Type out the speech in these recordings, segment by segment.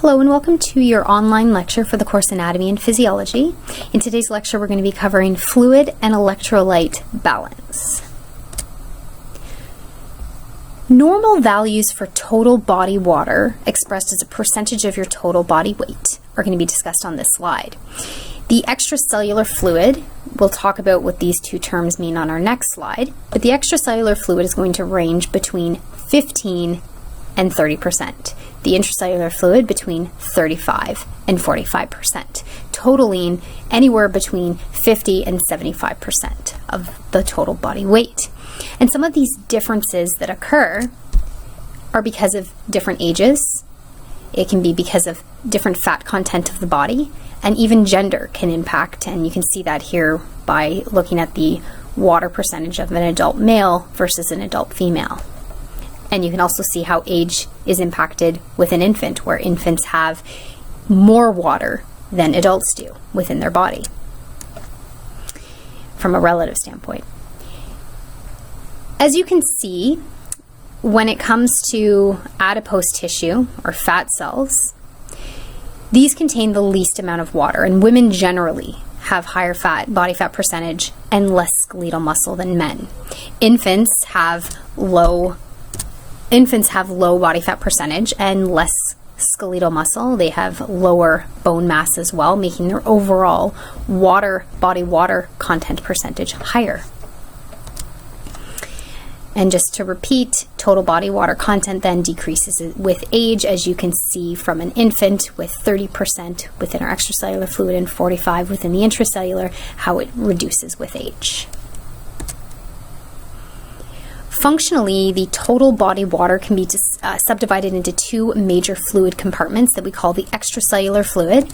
Hello and welcome to your online lecture for the course Anatomy and Physiology. In today's lecture we're going to be covering fluid and electrolyte balance. Normal values for total body water expressed as a percentage of your total body weight are going to be discussed on this slide. The extracellular fluid, we'll talk about what these two terms mean on our next slide, but the extracellular fluid is going to range between 15 and 30%. The intracellular fluid between 35 and 45%, totaling anywhere between 50 and 75% of the total body weight. And some of these differences that occur are because of different ages. It can be because of different fat content of the body, and even gender can impact, and you can see that here by looking at the water percentage of an adult male versus an adult female. And you can also see how age is impacted with an infant, where infants have more water than adults do within their body from a relative standpoint. As you can see, when it comes to adipose tissue or fat cells, these contain the least amount of water, and women generally have higher body fat percentage and less skeletal muscle than men. Infants have low body fat percentage and less skeletal muscle. They have lower bone mass as well, making their overall body water content percentage higher. And just to repeat, total body water content then decreases with age, as you can see from an infant with 30% within our extracellular fluid and 45% within the intracellular, how it reduces with age. Functionally, the total body water can be subdivided into two major fluid compartments that we call the extracellular fluid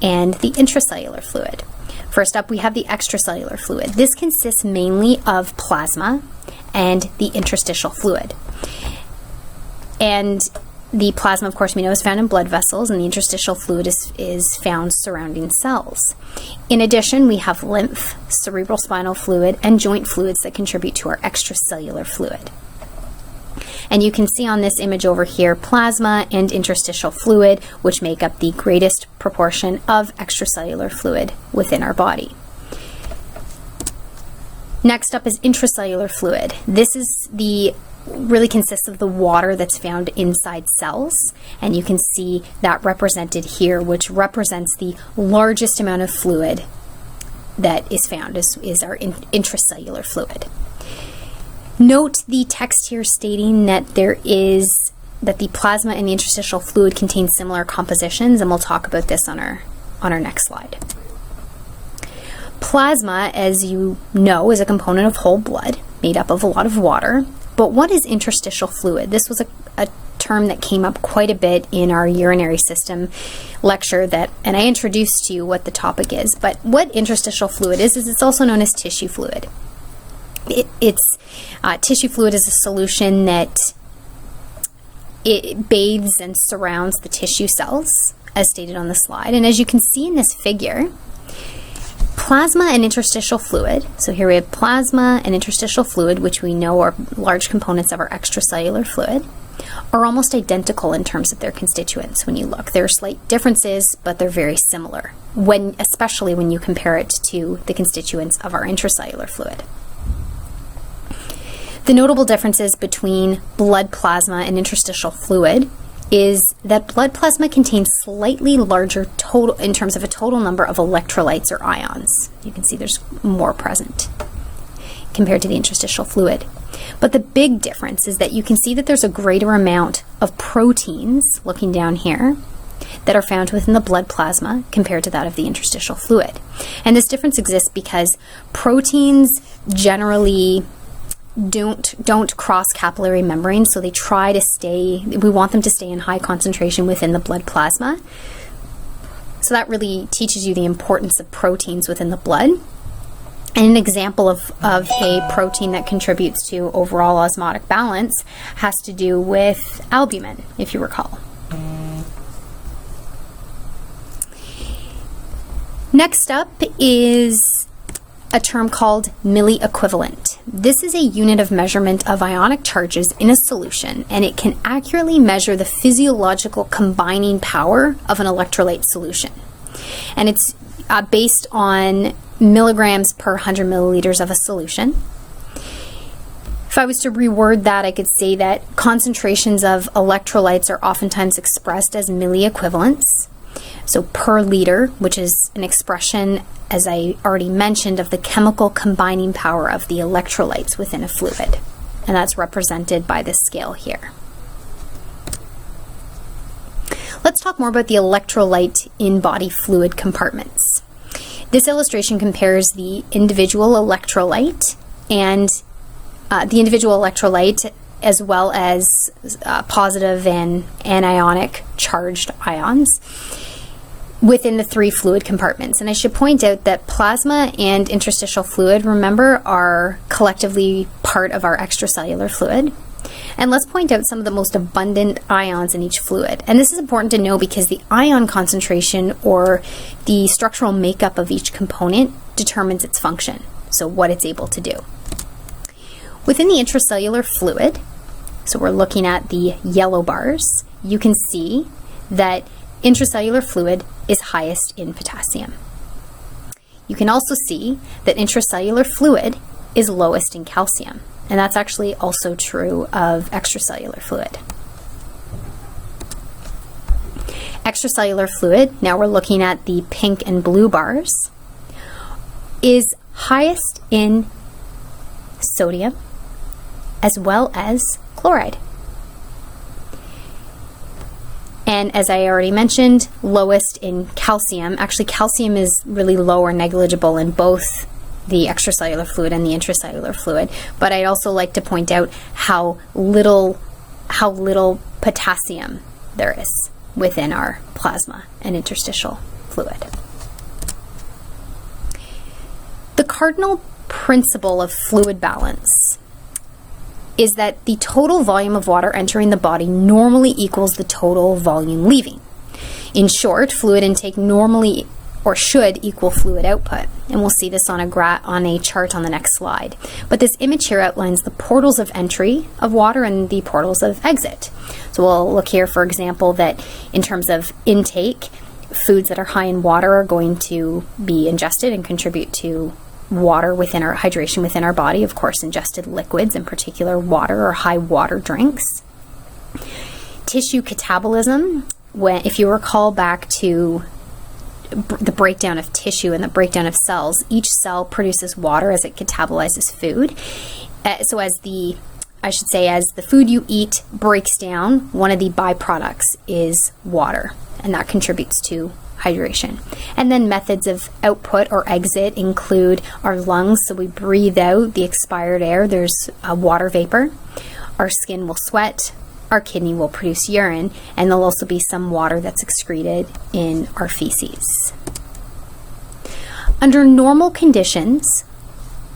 and the intracellular fluid. First up, we have the extracellular fluid. This consists mainly of plasma and the interstitial fluid. And the plasma, of course, we know is found in blood vessels, and the interstitial fluid is found surrounding cells. In addition, we have lymph, cerebrospinal fluid, and joint fluids that contribute to our extracellular fluid. And you can see on this image over here, plasma and interstitial fluid, which make up the greatest proportion of extracellular fluid within our body. Next up is intracellular fluid. This really consists of the water that's found inside cells, and you can see that represented here, which represents the largest amount of fluid that is found is our intracellular fluid. Note the text here stating that the plasma and the interstitial fluid contain similar compositions, and we'll talk about this on our next slide. Plasma, as you know, is a component of whole blood made up of a lot of water. But what is interstitial fluid? This was a term that came up quite a bit in our urinary system lecture, and I introduced to you what the topic is. But what interstitial fluid is it's also known as tissue fluid. Tissue fluid is a solution that it bathes and surrounds the tissue cells, as stated on the slide. And as you can see in this figure, plasma and interstitial fluid, so here we have plasma and interstitial fluid, which we know are large components of our extracellular fluid, are almost identical in terms of their constituents when you look. There are slight differences, but they're very similar, especially when you compare it to the constituents of our intracellular fluid. The notable differences between blood plasma and interstitial fluid is that blood plasma contains slightly larger total in terms of a total number of electrolytes or ions. You can see there's more present compared to the interstitial fluid. But the big difference is that you can see that there's a greater amount of proteins, looking down here, that are found within the blood plasma compared to that of the interstitial fluid. And this difference exists because proteins generally don't cross capillary membranes, so they try to we want them to stay in high concentration within the blood plasma. So that really teaches you the importance of proteins within the blood. And an example of a protein that contributes to overall osmotic balance has to do with albumin, if you recall. Next up is a term called milliequivalent. This is a unit of measurement of ionic charges in a solution, and it can accurately measure the physiological combining power of an electrolyte solution. And it's based on milligrams per 100 milliliters of a solution. If I was to reword that, I could say that concentrations of electrolytes are oftentimes expressed as milliequivalents. So per liter, which is an expression, as I already mentioned, of the chemical combining power of the electrolytes within a fluid. And that's represented by this scale here. Let's talk more about the electrolyte in-body fluid compartments. This illustration compares the individual electrolyte and as well as positive and anionic charged ions within the three fluid compartments. And I should point out that plasma and interstitial fluid, remember, are collectively part of our extracellular fluid. And let's point out some of the most abundant ions in each fluid. And this is important to know because the ion concentration or the structural makeup of each component determines its function, so what it's able to do. Within the intracellular fluid, so we're looking at the yellow bars, you can see that intracellular fluid is highest in potassium. You can also see that intracellular fluid is lowest in calcium, and that's actually also true of extracellular fluid. Extracellular fluid, now we're looking at the pink and blue bars, is highest in sodium as well as chloride. And as I already mentioned, lowest in calcium. Actually, calcium is really low or negligible in both the extracellular fluid and the intracellular fluid. But I'd also like to point out how little potassium there is within our plasma and interstitial fluid. The cardinal principle of fluid balance is that the total volume of water entering the body normally equals the total volume leaving. In short, fluid intake normally or should equal fluid output. And we'll see this on a chart on the next slide. But this image here outlines the portals of entry of water and the portals of exit. So we'll look here, for example, that in terms of intake, foods that are high in water are going to be ingested and contribute to water within our hydration within our body. Of course, ingested liquids, in particular water or high water drinks. Tissue catabolism, if you recall back to the breakdown of tissue and the breakdown of cells, each cell produces water as it catabolizes food. So as the food you eat breaks down, one of the byproducts is water, and that contributes to hydration. And then methods of output or exit include our lungs, so we breathe out the expired air, there's water vapor. Our skin will sweat, our kidney will produce urine, and there'll also be some water that's excreted in our feces. Under normal conditions,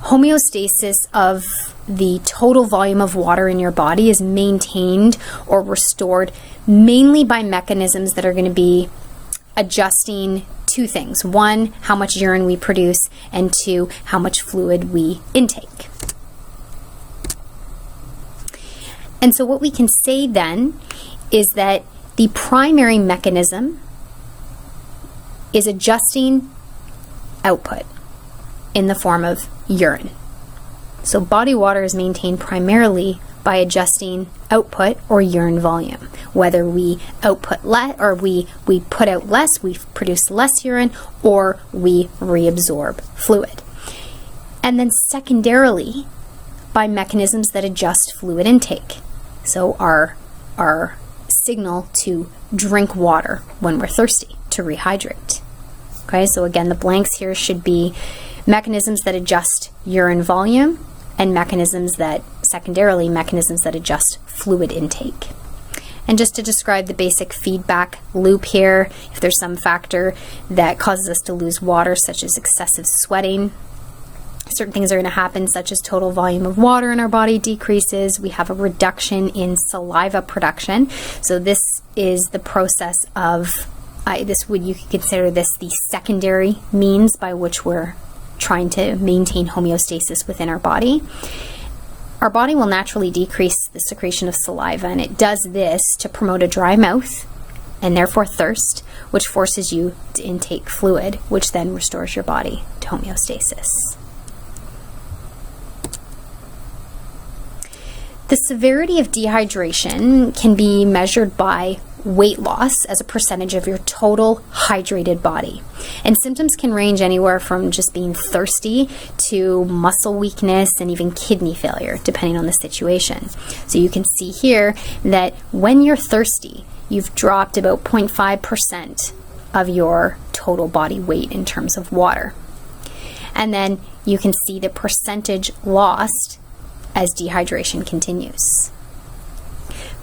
homeostasis of the total volume of water in your body is maintained or restored mainly by mechanisms that are going to be adjusting two things. One, how much urine we produce, and two, how much fluid we intake. And so what we can say then is that the primary mechanism is adjusting output in the form of urine. So body water is maintained primarily by adjusting output or urine volume. Whether we output less or we put out less, we produce less urine, or we reabsorb fluid. And then secondarily, by mechanisms that adjust fluid intake. So our signal to drink water when we're thirsty, to rehydrate. Okay, so again, the blanks here should be mechanisms that adjust urine volume and secondarily mechanisms that adjust fluid intake. And just to describe the basic feedback loop here, if there's some factor that causes us to lose water, such as excessive sweating, certain things are going to happen, such as total volume of water in our body decreases. We have a reduction in saliva production. So this is the process of, you could consider this the secondary means by which we're trying to maintain homeostasis within our body, our body will naturally decrease the secretion of saliva, and it does this to promote a dry mouth and therefore thirst, which forces you to intake fluid, which then restores your body to homeostasis. The severity of dehydration can be measured by weight loss as a percentage of your total hydrated body. And symptoms can range anywhere from just being thirsty to muscle weakness and even kidney failure, depending on the situation. So you can see here that when you're thirsty, you've dropped about 0.5% of your total body weight in terms of water. And then you can see the percentage lost as dehydration continues.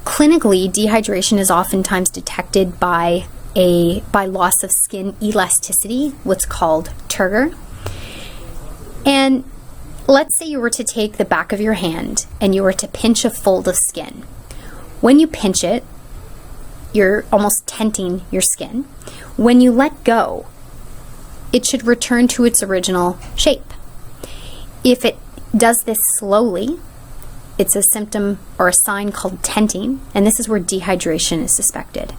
Clinically, dehydration is oftentimes detected by loss of skin elasticity, what's called turgor. And let's say you were to take the back of your hand and you were to pinch a fold of skin. When you pinch it, you're almost tenting your skin. When you let go, it should return to its original shape. If it does this slowly, it's a symptom or a sign called tenting, and this is where dehydration is suspected.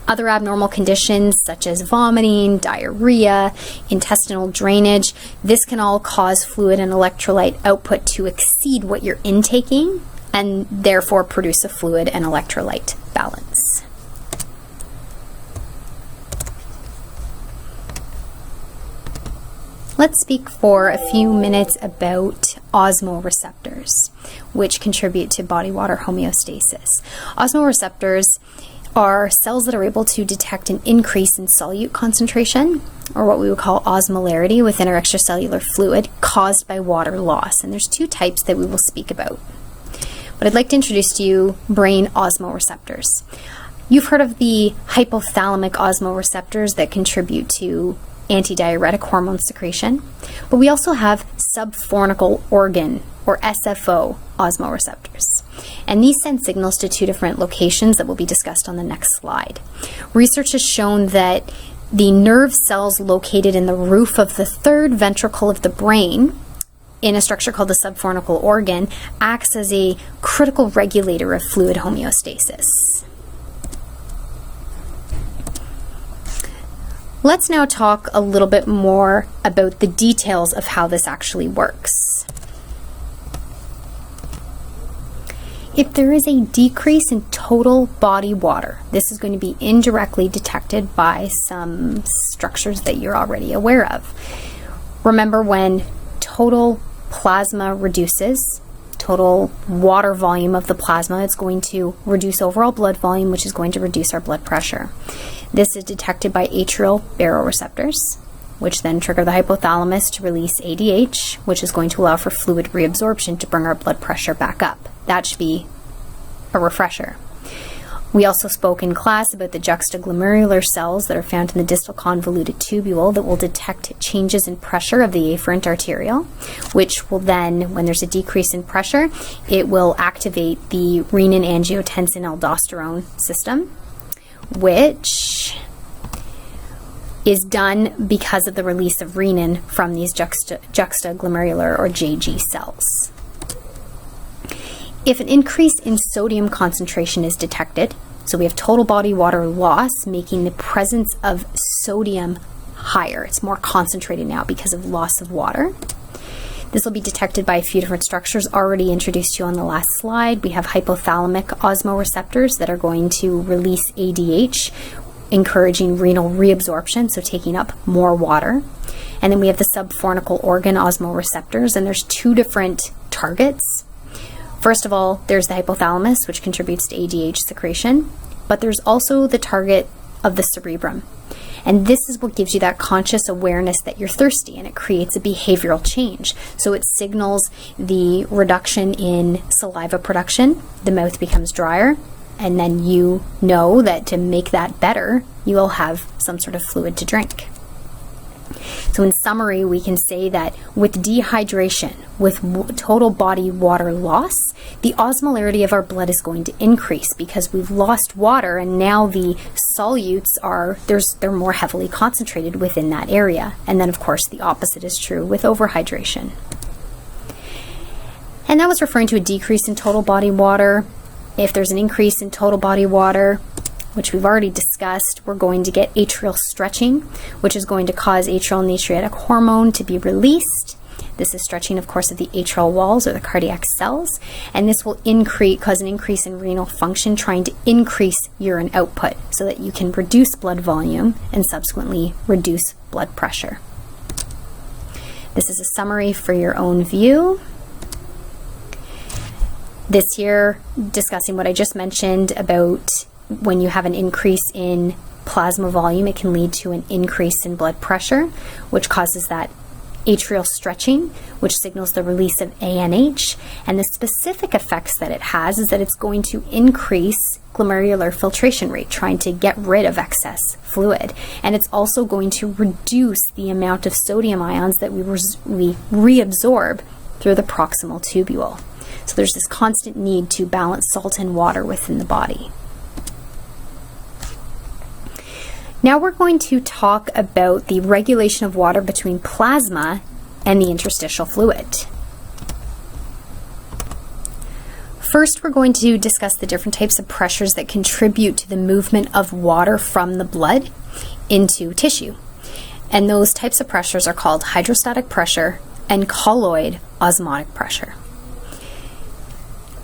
Other abnormal conditions such as vomiting, diarrhea, intestinal drainage, this can all cause fluid and electrolyte output to exceed what you're intaking and therefore produce a fluid and electrolyte balance. Let's speak for a few minutes about osmoreceptors, which contribute to body water homeostasis. Osmoreceptors are cells that are able to detect an increase in solute concentration, or what we would call osmolarity, within our extracellular fluid caused by water loss. And there's two types that we will speak about. But I'd like to introduce to you brain osmoreceptors. You've heard of the hypothalamic osmoreceptors that contribute to antidiuretic hormone secretion, but we also have subfornical organ, or SFO, osmoreceptors. And these send signals to two different locations that will be discussed on the next slide. Research has shown that the nerve cells located in the roof of the third ventricle of the brain, in a structure called the subfornical organ, acts as a critical regulator of fluid homeostasis. Let's now talk a little bit more about the details of how this actually works. If there is a decrease in total body water, this is going to be indirectly detected by some structures that you're already aware of. Remember, when total plasma reduces, total water volume of the plasma, it's going to reduce overall blood volume, which is going to reduce our blood pressure. This is detected by atrial baroreceptors, which then trigger the hypothalamus to release ADH, which is going to allow for fluid reabsorption to bring our blood pressure back up. That should be a refresher. We also spoke in class about the juxtaglomerular cells that are found in the distal convoluted tubule that will detect changes in pressure of the afferent arteriole, which will then, when there's a decrease in pressure, it will activate the renin-angiotensin-aldosterone system, which is done because of the release of renin from these juxtaglomerular or JG cells. If an increase in sodium concentration is detected, so we have total body water loss, making the presence of sodium higher. It's more concentrated now because of loss of water. This will be detected by a few different structures already introduced to you on the last slide. We have hypothalamic osmoreceptors that are going to release ADH, encouraging renal reabsorption, so taking up more water. And then we have the subfornical organ osmoreceptors, and there's two different targets. First of all, there's the hypothalamus, which contributes to ADH secretion, but there's also the target of the cerebrum. And this is what gives you that conscious awareness that you're thirsty, and it creates a behavioral change. So it signals the reduction in saliva production, the mouth becomes drier, and then you know that to make that better, you will have some sort of fluid to drink. So in summary, we can say that with dehydration, with total body water loss, the osmolarity of our blood is going to increase because we've lost water, and now the solutes they're more heavily concentrated within that area. And then of course the opposite is true with overhydration. And that was referring to a decrease in total body water. If there's an increase in total body water, which we've already discussed, we're going to get atrial stretching, which is going to cause atrial natriuretic hormone to be released. This is stretching, of course, of the atrial walls or the cardiac cells, and this will cause an increase in renal function, trying to increase urine output so that you can reduce blood volume and subsequently reduce blood pressure. This is a summary for your own view. This here, discussing what I just mentioned about when you have an increase in plasma volume, it can lead to an increase in blood pressure, which causes that atrial stretching, which signals the release of ANH. And the specific effects that it has is that it's going to increase glomerular filtration rate, trying to get rid of excess fluid. And it's also going to reduce the amount of sodium ions that we reabsorb through the proximal tubule. So there's this constant need to balance salt and water within the body. Now we're going to talk about the regulation of water between plasma and the interstitial fluid. First, we're going to discuss the different types of pressures that contribute to the movement of water from the blood into tissue. And those types of pressures are called hydrostatic pressure and colloid osmotic pressure.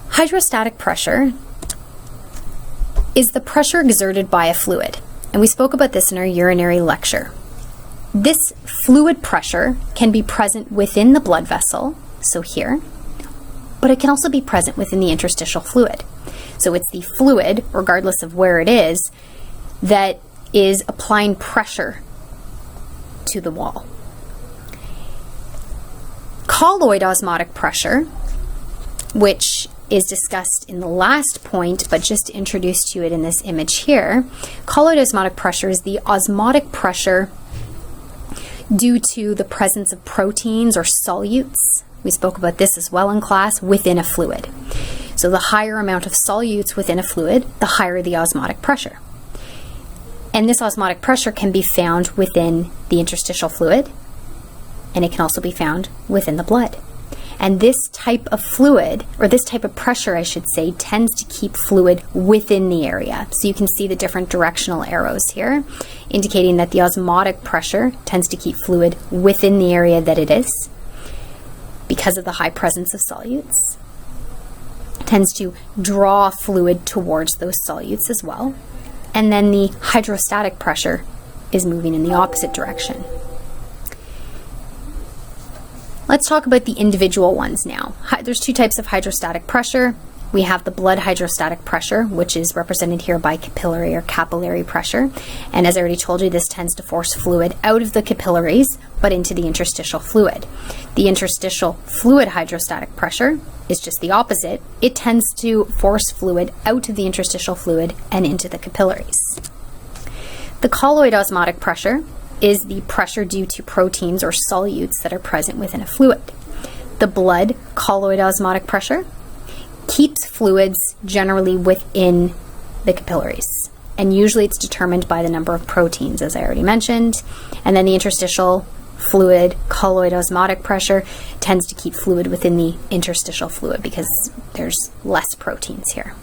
Hydrostatic pressure is the pressure exerted by a fluid. And we spoke about this in our urinary lecture. This fluid pressure can be present within the blood vessel, so here, but it can also be present within the interstitial fluid. So it's the fluid, regardless of where it is, that is applying pressure to the wall. Colloid osmotic pressure, which is discussed in the last point, but just to introduce to it in this image here. Colloid osmotic pressure is the osmotic pressure due to the presence of proteins or solutes. We spoke about this as well in class, within a fluid. So the higher amount of solutes within a fluid, the higher the osmotic pressure. And this osmotic pressure can be found within the interstitial fluid, and it can also be found within the blood. And this type of fluid, or this type of pressure, I should say, tends to keep fluid within the area. So you can see the different directional arrows here, indicating that the osmotic pressure tends to keep fluid within the area that it is, because of the high presence of solutes. It tends to draw fluid towards those solutes as well. And then the hydrostatic pressure is moving in the opposite direction. Let's talk about the individual ones now. There's two types of hydrostatic pressure. We have the blood hydrostatic pressure, which is represented here by capillary or capillary pressure. And as I already told you, this tends to force fluid out of the capillaries, but into the interstitial fluid. The interstitial fluid hydrostatic pressure is just the opposite. It tends to force fluid out of the interstitial fluid and into the capillaries. The colloid osmotic pressure is the pressure due to proteins or solutes that are present within a fluid. The blood colloid osmotic pressure keeps fluids generally within the capillaries, and usually it's determined by the number of proteins, as I already mentioned. And then the interstitial fluid colloid osmotic pressure tends to keep fluid within the interstitial fluid because there's less proteins here.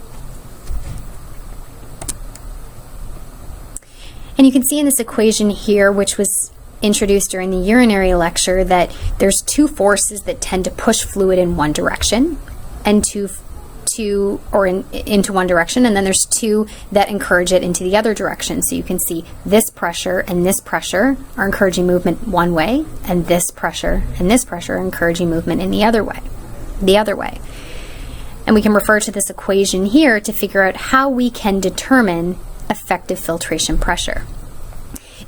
And you can see in this equation here, which was introduced during the urinary lecture, that there's two forces that tend to push fluid in one direction and into one direction, and then there's two that encourage it into the other direction. So you can see this pressure and this pressure are encouraging movement one way, and this pressure and this pressure are encouraging movement in the other way. And we can refer to this equation here to figure out how we can determine effective filtration pressure.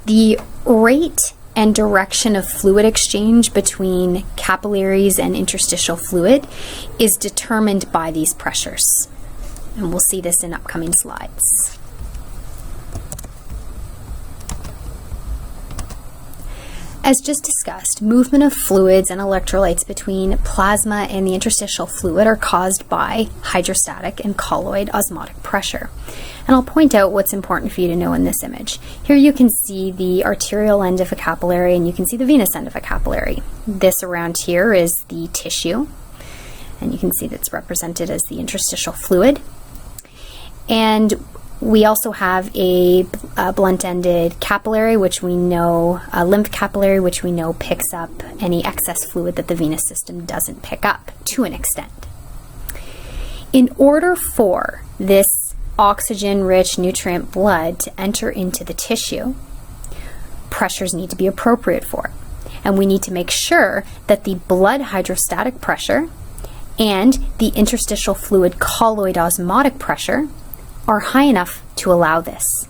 The rate and direction of fluid exchange between capillaries and interstitial fluid is determined by these pressures. And we'll see this in upcoming slides. As just discussed, movement of fluids and electrolytes between plasma and the interstitial fluid are caused by hydrostatic and colloid osmotic pressure. And I'll point out what's important for you to know in this image. Here you can see the arterial end of a capillary and you can see the venous end of a capillary. This around here is the tissue, and you can see that's represented as the interstitial fluid. And we also have a blunt-ended capillary, which we know, a lymph capillary, which we know picks up any excess fluid that the venous system doesn't pick up to an extent. In order for this oxygen-rich nutrient blood to enter into the tissue, pressures need to be appropriate for it. And we need to make sure that the blood hydrostatic pressure and the interstitial fluid colloid osmotic pressure are high enough to allow this.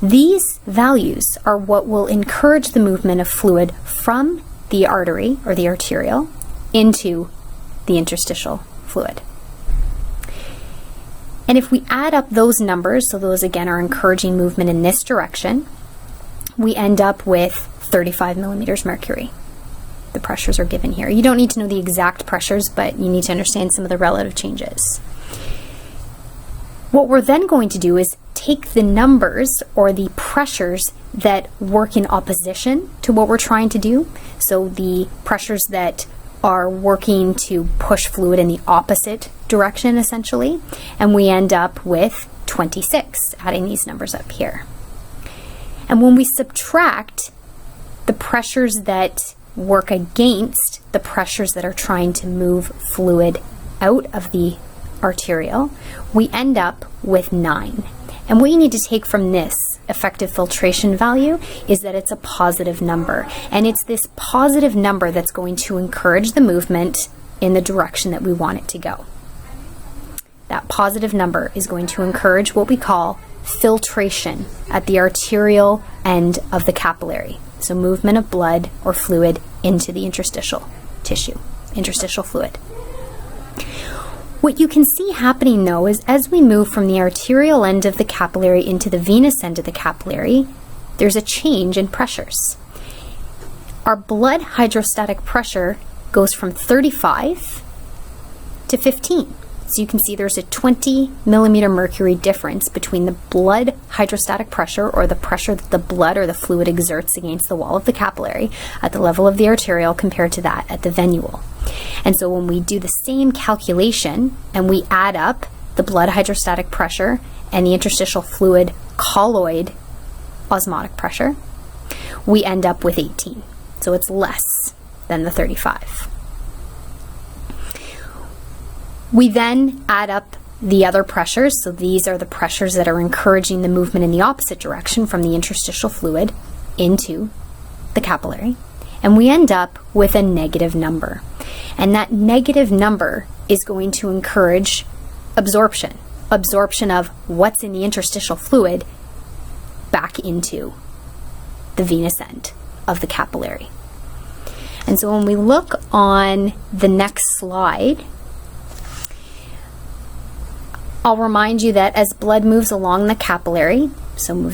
These values are what will encourage the movement of fluid from the artery or the arterial into the interstitial fluid. And if we add up those numbers, so those again are encouraging movement in this direction, we end up with 35 millimeters mercury. The pressures are given here. You don't need to know the exact pressures, but you need to understand some of the relative changes. What we're then going to do is take the numbers or the pressures that work in opposition to what we're trying to do. So the pressures that are working to push fluid in the opposite direction, essentially, and we end up with 26, adding these numbers up here. And when we subtract the pressures that work against the pressures that are trying to move fluid out of the arterial, we end up with 9. And what you need to take from this effective filtration value is that it's a positive number. And it's this positive number that's going to encourage the movement in the direction that we want it to go. That positive number is going to encourage what we call filtration at the arterial end of the capillary. So movement of blood or fluid into the interstitial tissue, interstitial fluid. What you can see happening though is as we move from the arterial end of the capillary into the venous end of the capillary, there's a change in pressures. Our blood hydrostatic pressure goes from 35 to 15. So you can see there's a 20 millimeter mercury difference between the blood hydrostatic pressure, or the pressure that the blood or the fluid exerts against the wall of the capillary at the level of the arterial, compared to that at the venule. And so when we do the same calculation and we add up the blood hydrostatic pressure and the interstitial fluid colloid osmotic pressure, we end up with 18. So it's less than the 35. We then add up the other pressures. So these are the pressures that are encouraging the movement in the opposite direction from the interstitial fluid into the capillary. And we end up with a negative number. And that negative number is going to encourage absorption of what's in the interstitial fluid back into the venous end of the capillary. And so when we look on the next slide, I'll remind you that as blood moves along the capillary, from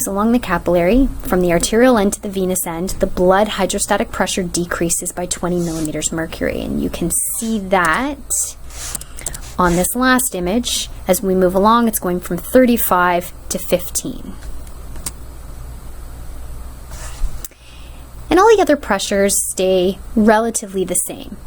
the arterial end to the venous end, the blood hydrostatic pressure decreases by 20 millimeters mercury. And you can see that on this last image. As we move along, it's going from 35 to 15. And all the other pressures stay relatively the same.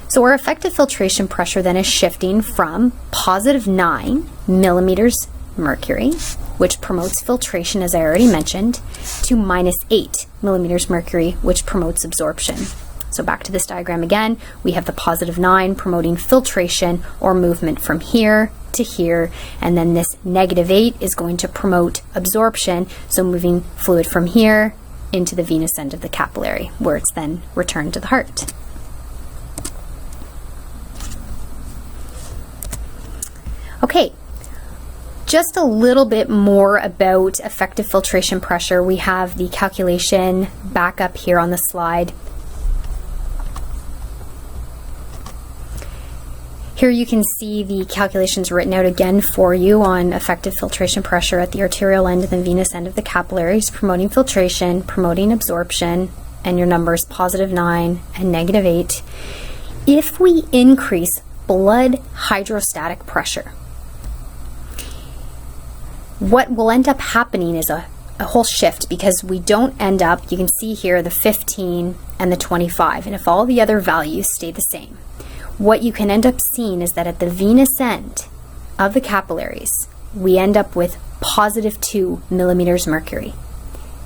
So our effective filtration pressure then is shifting from positive 9 millimeters mercury, which promotes filtration, as I already mentioned, to minus 8 millimeters mercury, which promotes absorption. So back to this diagram again, we have the positive 9 promoting filtration or movement from here to here, and then this negative 8 is going to promote absorption, so moving fluid from here into the venous end of the capillary, where it's then returned to the heart. Okay, just a little bit more about effective filtration pressure. We have the calculation back up here on the slide. Here you can see the calculations written out again for you on effective filtration pressure at the arterial end and the venous end of the capillaries, promoting filtration, promoting absorption, and your numbers +9 and -8, if we increase blood hydrostatic pressure, what will end up happening is a whole shift, because we don't end up, you can see here the 15 and the 25, and if all the other values stay the same, what you can end up seeing is that at the venous end of the capillaries, we end up with +2 millimeters mercury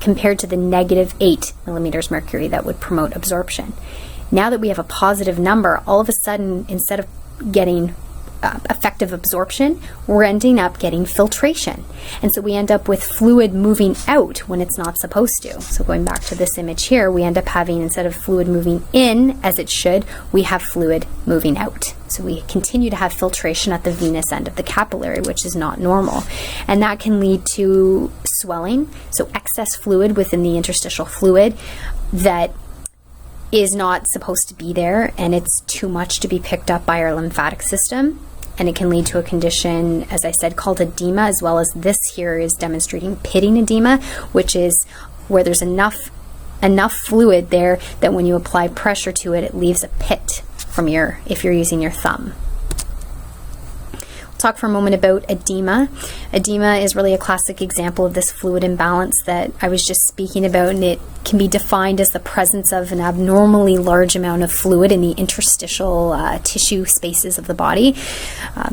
compared to the -8 millimeters mercury that would promote absorption. Now that we have a positive number, all of a sudden, instead of getting effective absorption, we're ending up getting filtration. And so we end up with fluid moving out when it's not supposed to. So going back to this image here, we end up having, instead of fluid moving in as it should, we have fluid moving out. So we continue to have filtration at the venous end of the capillary, which is not normal. And that can lead to swelling, so excess fluid within the interstitial fluid that is not supposed to be there, and it's too much to be picked up by our lymphatic system. And it can lead to a condition, as I said, called edema, as well as this here is demonstrating pitting edema, which is where there's enough fluid there that when you apply pressure to it, it leaves a pit from if you're using your thumb. We'll talk for a moment about edema. Edema is really a classic example of this fluid imbalance that I was just speaking about, and it can be defined as the presence of an abnormally large amount of fluid in the interstitial tissue spaces of the body.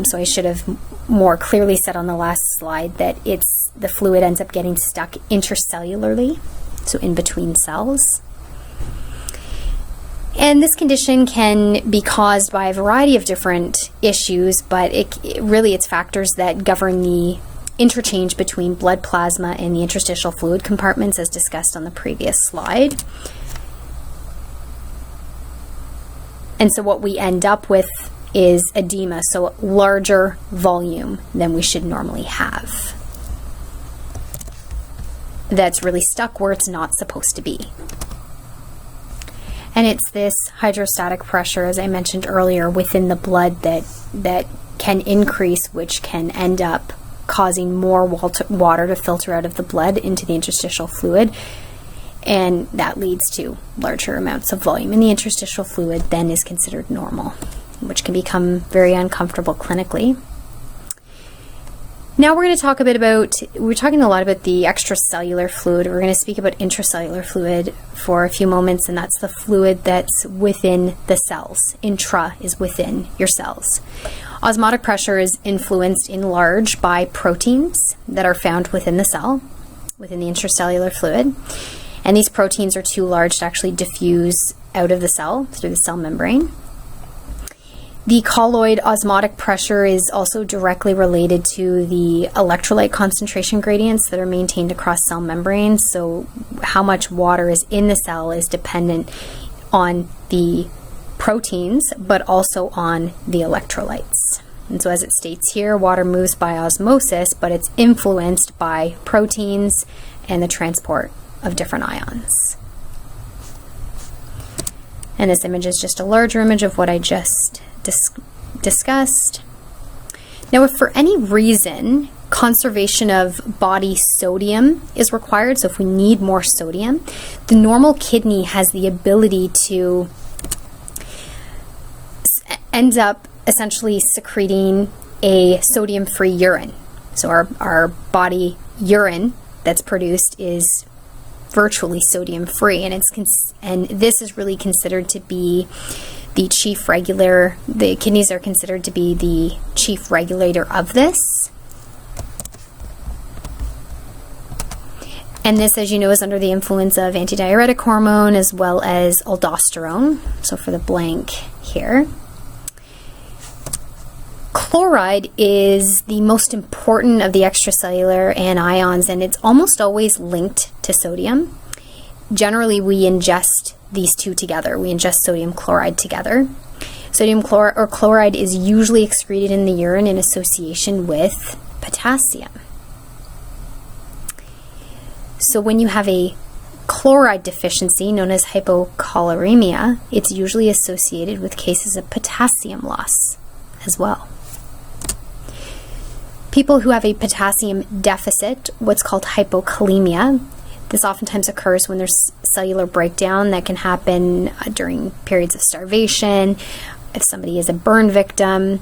So I should have more clearly said on the last slide that the fluid ends up getting stuck intercellularly, so in between cells. And this condition can be caused by a variety of different issues, but it's factors that govern the interchange between blood plasma and the interstitial fluid compartments, as discussed on the previous slide. And so what we end up with is edema, so larger volume than we should normally have. That's really stuck where it's not supposed to be. And it's this hydrostatic pressure, as I mentioned earlier, within the blood that can increase, which can end up causing more water to filter out of the blood into the interstitial fluid. And that leads to larger amounts of volume in the interstitial fluid than is considered normal, which can become very uncomfortable clinically. Now we're going to talk we're talking a lot about the extracellular fluid. We're going to speak about intracellular fluid for a few moments, and that's the fluid that's within the cells. Intra is within your cells. Osmotic pressure is influenced in large by proteins that are found within the cell, within the intracellular fluid. And these proteins are too large to actually diffuse out of the cell through the cell membrane. The colloid osmotic pressure is also directly related to the electrolyte concentration gradients that are maintained across cell membranes. So how much water is in the cell is dependent on the proteins, but also on the electrolytes. And so as it states here, water moves by osmosis, but it's influenced by proteins and the transport of different ions. And this image is just a larger image of what I just discussed. Now, if for any reason conservation of body sodium is required, so if we need more sodium, the normal kidney has the ability to end up essentially secreting a sodium-free urine. So our body urine that's produced is virtually sodium-free, and this is really considered to be the kidneys are considered to be the chief regulator of this. And this, as you know, is under the influence of antidiuretic hormone as well as aldosterone. So for the blank here. Chloride is the most important of the extracellular anions, and it's almost always linked to sodium. Generally, we ingest these two together. We ingest sodium chloride together. Sodium chloride is usually excreted in the urine in association with potassium. So when you have a chloride deficiency known as hypochloremia, it's usually associated with cases of potassium loss as well. People who have a potassium deficit, what's called hypokalemia, This oftentimes occurs when there's cellular breakdown that can happen during periods of starvation, if somebody is a burn victim,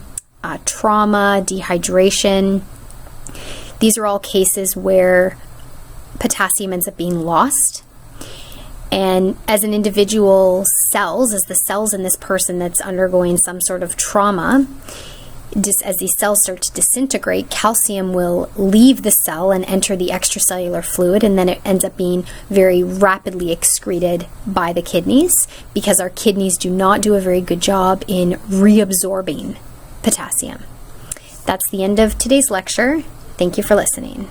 trauma, dehydration. These are all cases where potassium ends up being lost. And as an individual cells, as the cells in this person that's undergoing some sort of trauma, as these cells start to disintegrate, calcium will leave the cell and enter the extracellular fluid, and then it ends up being very rapidly excreted by the kidneys because our kidneys do not do a very good job in reabsorbing potassium. That's the end of today's lecture. Thank you for listening.